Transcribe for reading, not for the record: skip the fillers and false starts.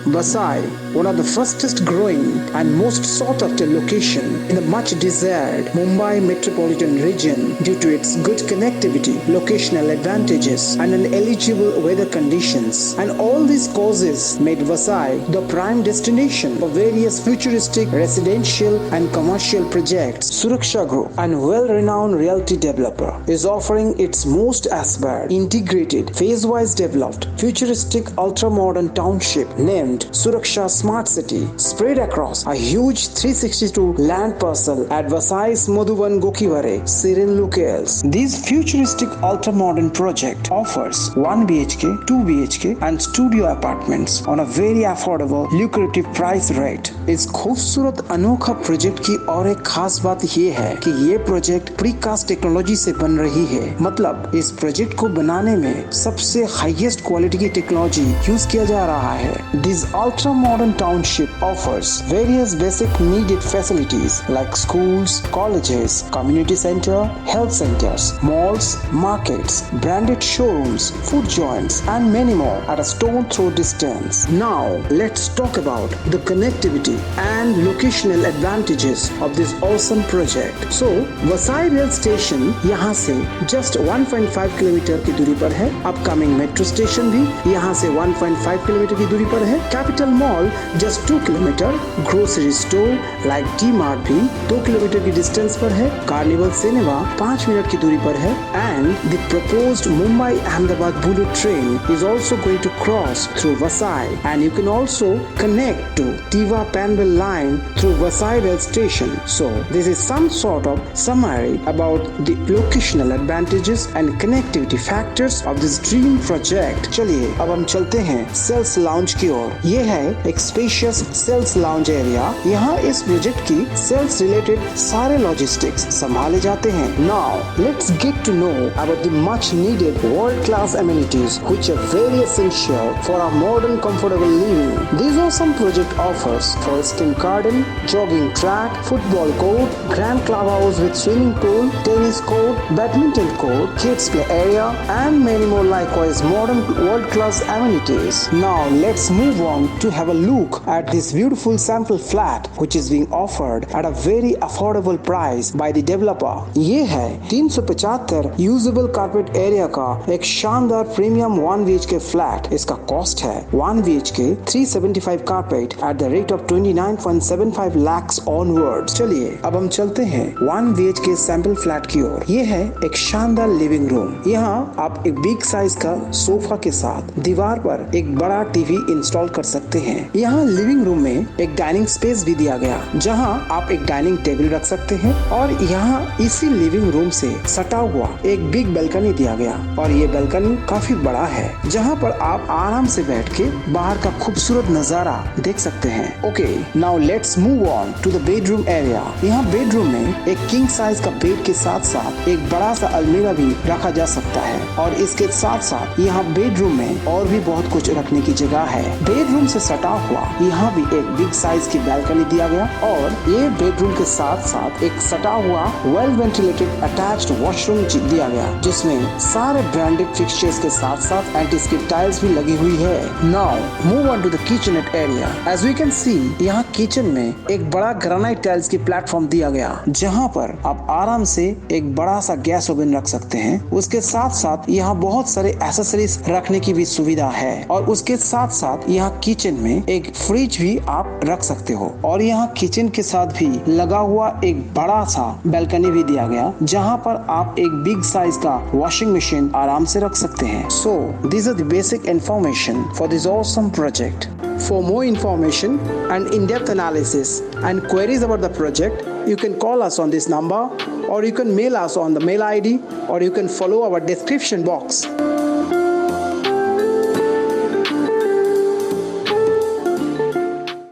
Vasai, one of the fastest growing and most sought after location in the much desired Mumbai metropolitan region due to its good connectivity, locational advantages and an eligible weather conditions. And all these causes made Vasai the prime destination for various futuristic residential and commercial projects. Suraksha Group, and well-renowned realty developer, is offering its most aspired, integrated, phase-wise developed, futuristic ultra-modern township named Suraksha Smart City, spread across a huge 362 land parcel at Vasai's Madhuban Gokiware, serene locales. This futuristic ultra-modern project offers 1 BHK, 2 BHK and studio apartments on a very affordable, lucrative price rate. इस खूबसूरत अनोखा project की और एक खास बात ये है कि ये प्रोजेक्ट प्रीकास्ट टेक्नोलॉजी से बन रही है। मतलब इस प्रोजेक्ट को बनाने में सबसे हाईएस्ट क्वालिटी की टेक्नोलॉजी यूज किया जा रहा है। This ultra modern township offers various basic needed facilities like schools, colleges, community centre, health centres, malls, markets, branded showrooms, food joints and many more at a stone throw distance. Now let's talk about the connectivity and locational advantages of this awesome project. So Vasai rail station यहाँ से just 1.5 kilometre की दूरी पर है। Upcoming metro station भी यहाँ से 1.5 kilometre की दूरी पर है। Capital mall just 2 kilometre, grocery store like D mart भी 2 किलोमीटर की डिस्टेंस पर है। कार्निवल सिनेमा 5 मिनट की दूरी पर है। And the proposed Mumbai Ahmedabad bullet train is also going to cross through Vasai, and you can also connect to Tiva Panvel line through Vasai rail station. So this is some sort of summary about the locational advantages and connectivity factors of this dream project. चलिए अब हम चलते हैं sales lounge की ओर। ये है एक spacious sales lounge area. यहाँ इस प्रोजेक्ट की सेल्स रिलेटेड सारे लॉजिस्टिक्स संभाले जाते हैं। Now let's get to know about the much needed world-class amenities which are very essential for a modern comfortable living. This awesome project offers forest garden, jogging track, football court, grand clubhouse with swimming pool, tennis court, badminton court, kids play area and many more likewise modern world-class amenities. Now let's move on to have a look at this beautiful sample flat which is being offered at a very affordable price by the developer. ये है 375 usable carpet area का एक शानदार premium 1 BHK flat. इसका cost है 1 BHK 375 carpet at the rate of 29.75 lakhs onwards. चलिए अब हम चलते हैं 1 BHK सैंपल फ्लैट की ओर। ये है एक शानदार लिविंग रूम। यहाँ आप एक बिग साइज का सोफा के साथ दीवार पर एक बड़ा टीवी इंस्टॉल कर सकते हैं। यहाँ लिविंग रूम में एक डाइनिंग स्पेस भी दिया गया जहाँ आप एक डाइनिंग टेबल रख सकते हैं और यहाँ इसी लिविंग रूम से सटा हुआ एक बिग बालकनी दिया गया और ये बालकनी काफी बड़ा है जहाँ पर आप आराम से बैठ के बाहर का खूबसूरत नजारा देख सकते हैं। Okay, now let's move on to the bedroom area. यहाँ बेडरूम में एक किंग साइज का बेड के साथ साथ एक बड़ा सा अलमीरा भी रखा जा सकता है और इसके साथ साथ यहाँ बेडरूम में और भी बहुत कुछ रखने की जगह है। बेडरूम से सटा हुआ यहाँ भी एक बिग साइज की बालकनी दिया गया और ये बेडरूम के साथ साथ एक सटा हुआ वेल वेंटिलेटेड अटैच्ड वॉशरूम दिया गया जिसमें सारे ब्रांडेड फिक्सचर्स के साथ साथ एंटी स्किड टाइल्स भी लगी हुई है। Now move on to the kitchenette area. As we can see यहाँ किचन में एक बड़ा ग्रेनाइट टाइल्स की प्लेटफॉर्म दिया गया जहाँ पर आप आराम से एक बड़ा सा गैस ओवन रख सकते हैं। उसके साथ साथ यहाँ बहुत सारे एक्सेसरीज रखने की भी सुविधा है और उसके साथ साथ यहाँ किचन में एक फ्रिज भी आप रख सकते हो और यहाँ किचन के साथ भी लगा हुआ एक बड़ा सा बालकनी भी दिया गया जहाँ पर आप एक बिग साइज का वॉशिंग मशीन आराम से रख सकते हैं। So these are the basic information for this awesome project. For more information and in-depth analysis and queries about the project, you can call us on this number or you can mail us on the mail ID or you can follow our description box.